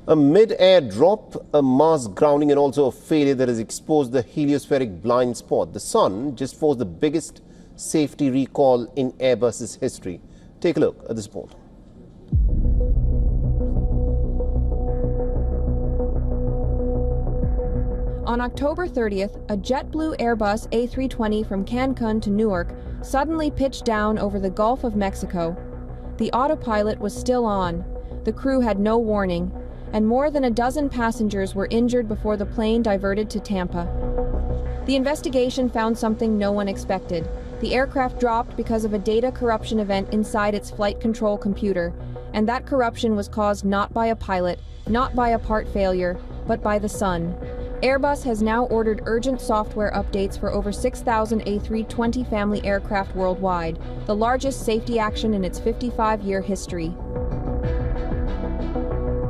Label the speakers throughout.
Speaker 1: A mid-air drop, a mass grounding and also a failure that has exposed the heliospheric blind spot. The sun just forced the biggest safety recall in Airbus's history. Take a look at this report.
Speaker 2: On October 30th, a JetBlue Airbus A320 from Cancun to Newark suddenly pitched down over the Gulf of Mexico. The autopilot was still on. The crew had no warning, and more than a dozen passengers were injured before the plane diverted to Tampa. The investigation found something no one expected. The aircraft dropped because of a data corruption event inside its flight control computer, and that corruption was caused not by a pilot, not by a part failure, but by the sun. Airbus has now ordered urgent software updates for over 6,000 A320 family aircraft worldwide, the largest safety action in its 55-year history.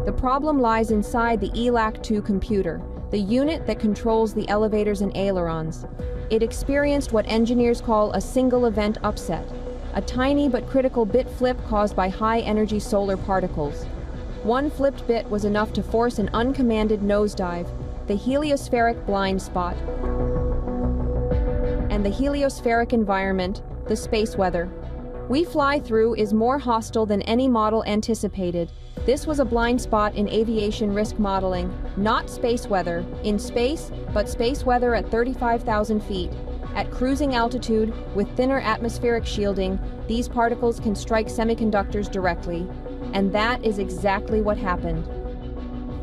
Speaker 2: The problem lies inside the ELAC-2 computer, the unit that controls the elevators and ailerons. It experienced what engineers call a single event upset, a tiny but critical bit flip caused by high-energy solar particles. One flipped bit was enough to force an uncommanded nosedive, the heliospheric blind spot, and the heliospheric environment, the space weather we fly through, is more hostile than any model anticipated. This was a blind spot in aviation risk modeling, not space weather in space, but space weather at 35,000 feet. At cruising altitude, with thinner atmospheric shielding, these particles can strike semiconductors directly. And that is exactly what happened.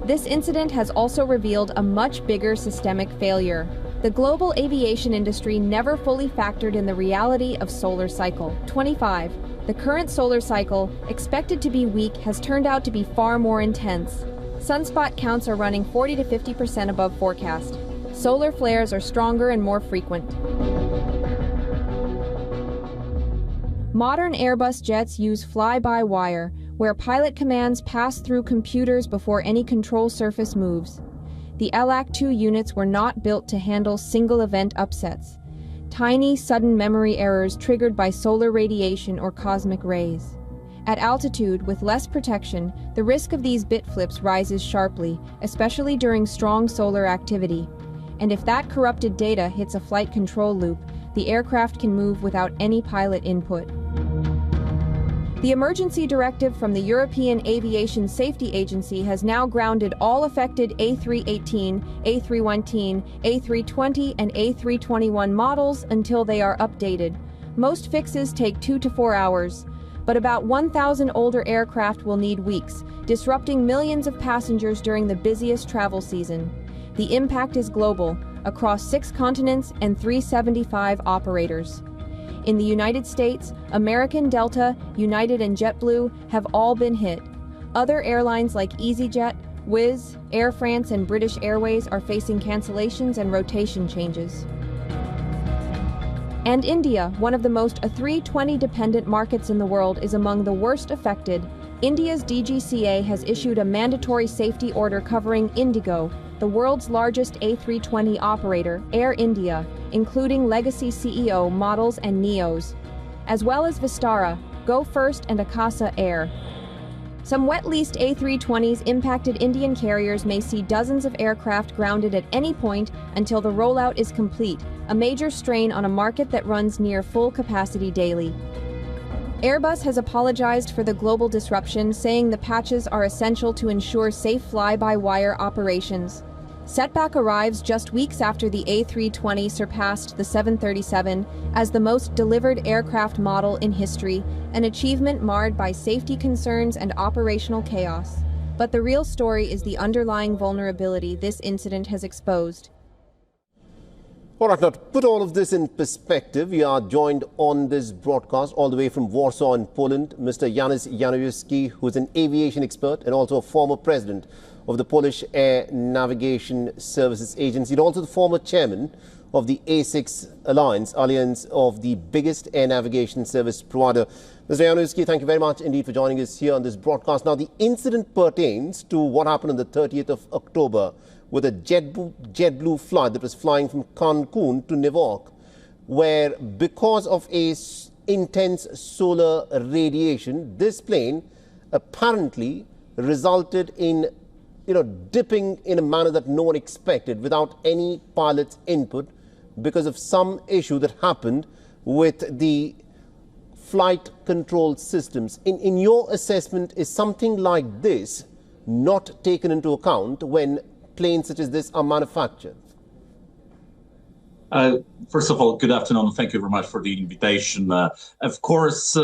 Speaker 2: This incident has also revealed a much bigger systemic failure. The global aviation industry never fully factored in the reality of solar cycle 25. The current solar cycle, expected to be weak, has turned out to be far more intense. Sunspot counts are running 40 to 50% above forecast. Solar flares are stronger and more frequent. Modern Airbus jets use fly-by-wire, where pilot commands pass through computers before any control surface moves. The ELAC-2 units were not built to handle single-event upsets, tiny, sudden memory errors triggered by solar radiation or cosmic rays. At altitude, with less protection, the risk of these bit flips rises sharply, especially during strong solar activity. And if that corrupted data hits a flight control loop, the aircraft can move without any pilot input. The emergency directive from the European Aviation Safety Agency has now grounded all affected A318, A319, A320, and A321 models until they are updated. Most fixes take 2 to 4 hours, but about 1,000 older aircraft will need weeks, disrupting millions of passengers during the busiest travel season. The impact is global, across 6 continents and 375 operators. In the United States, American, Delta, United, and JetBlue have all been hit. Other airlines like EasyJet, Wizz, Air France, and British Airways are facing cancellations and rotation changes. And India, one of the most A320-dependent markets in the world, is among the worst affected. India's DGCA has issued a mandatory safety order covering Indigo, the world's largest A320 operator, Air India, including legacy CEO models and NEOs, as well as Vistara, Go First, and Akasa Air. Some wet-leased A320s impacted Indian carriers may see dozens of aircraft grounded at any point until the rollout is complete, a major strain on a market that runs near full capacity daily. Airbus has apologized for the global disruption, saying the patches are essential to ensure safe fly-by-wire operations. Setback arrives just weeks after the A320 surpassed the 737 as the most delivered aircraft model in history, an achievement marred by safety concerns and operational chaos. But the real story is the underlying vulnerability this incident has exposed.
Speaker 1: All right, now to put all of this in perspective, we are joined on this broadcast all the way from Warsaw in Poland, Mr. Janusz Janowski, who is an aviation expert and also a former president of the Polish Air Navigation Services Agency, and also the former chairman of the A6 Alliance of the biggest air navigation service provider. Mr. Janowski, thank you very much indeed for joining us here on this broadcast. Now, the incident pertains to what happened on the 30th of October with a JetBlue flight that was flying from Cancun to Newark, where because of intense solar radiation, this plane apparently resulted in dipping in a manner that no one expected without any pilot's input because of some issue that happened with the flight control systems. In your assessment, is something like this not taken into account when planes such as this are manufactured?
Speaker 3: First of all, good afternoon. Thank you very much for the invitation. Of course,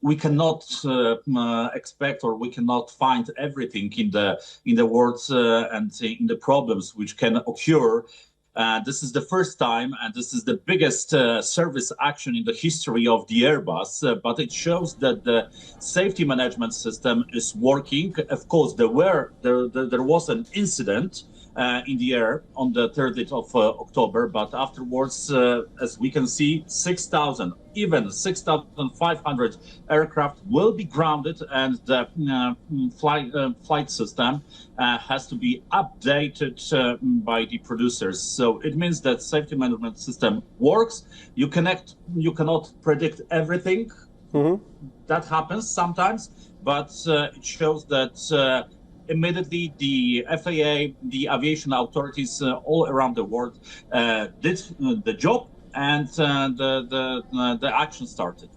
Speaker 3: we cannot expect, or we cannot find everything in the world and in the problems which can occur. This is the first time, and this is the biggest service action in the history of the Airbus, but it shows that the safety management system is working. Of course, there was an incident in the air on the 30th of October, but afterwards, as we can see, 6,000, even 6,500 aircraft will be grounded, and the flight system has to be updated by the producers. So it means that safety management system works. You cannot predict everything. That happens sometimes, but it shows that immediately the FAA, the aviation authorities all around the world did the job, and the action started.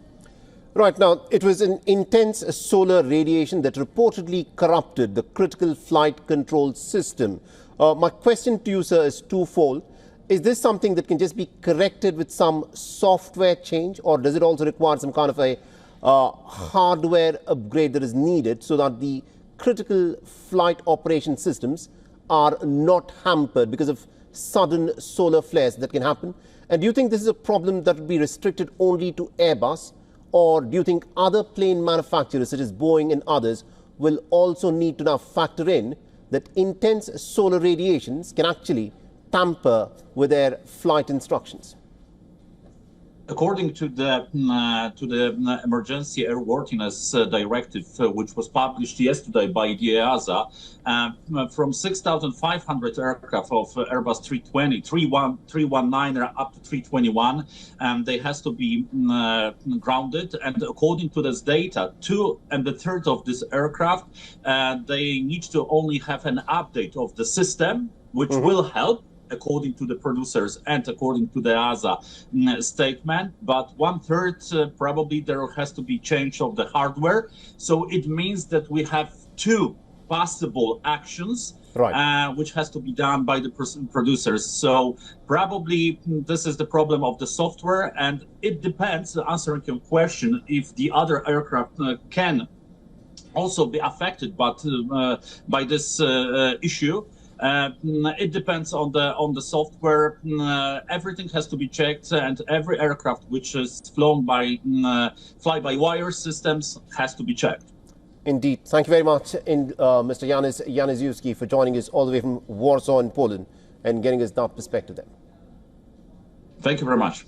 Speaker 1: Right. Now, it was an intense solar radiation that reportedly corrupted the critical flight control system. My question to you, sir, is twofold. Is this something that can just be corrected with some software change, or does it also require some kind of a hardware upgrade that is needed so that the critical flight operation systems are not hampered because of sudden solar flares that can happen? And do you think this is a problem that would be restricted only to Airbus, or do you think other plane manufacturers such as Boeing and others will also need to now factor in that intense solar radiations can actually tamper with their flight instructions?
Speaker 3: According to the Emergency Airworthiness Directive, which was published yesterday by the EASA, from 6,500 aircraft of Airbus 320, 319 up to 321, they has to be grounded. And according to this data, 2 1/3 of this aircraft, they need to only have an update of the system, which will help, according to the producers and according to the EASA statement, but 1/3 probably there has to be change of the hardware. So it means that we have 2 possible actions, which has to be done by the producers. So probably this is the problem of the software, and it depends, answering your question, if the other aircraft can also be affected by this issue. It depends on the software. Everything has to be checked, and every aircraft which is flown by fly-by-wire systems has to be checked.
Speaker 1: Indeed. Thank you very much, Mr. Janusz Januziewski, for joining us all the way from Warsaw in Poland and getting us that perspective there.
Speaker 3: Thank you very much.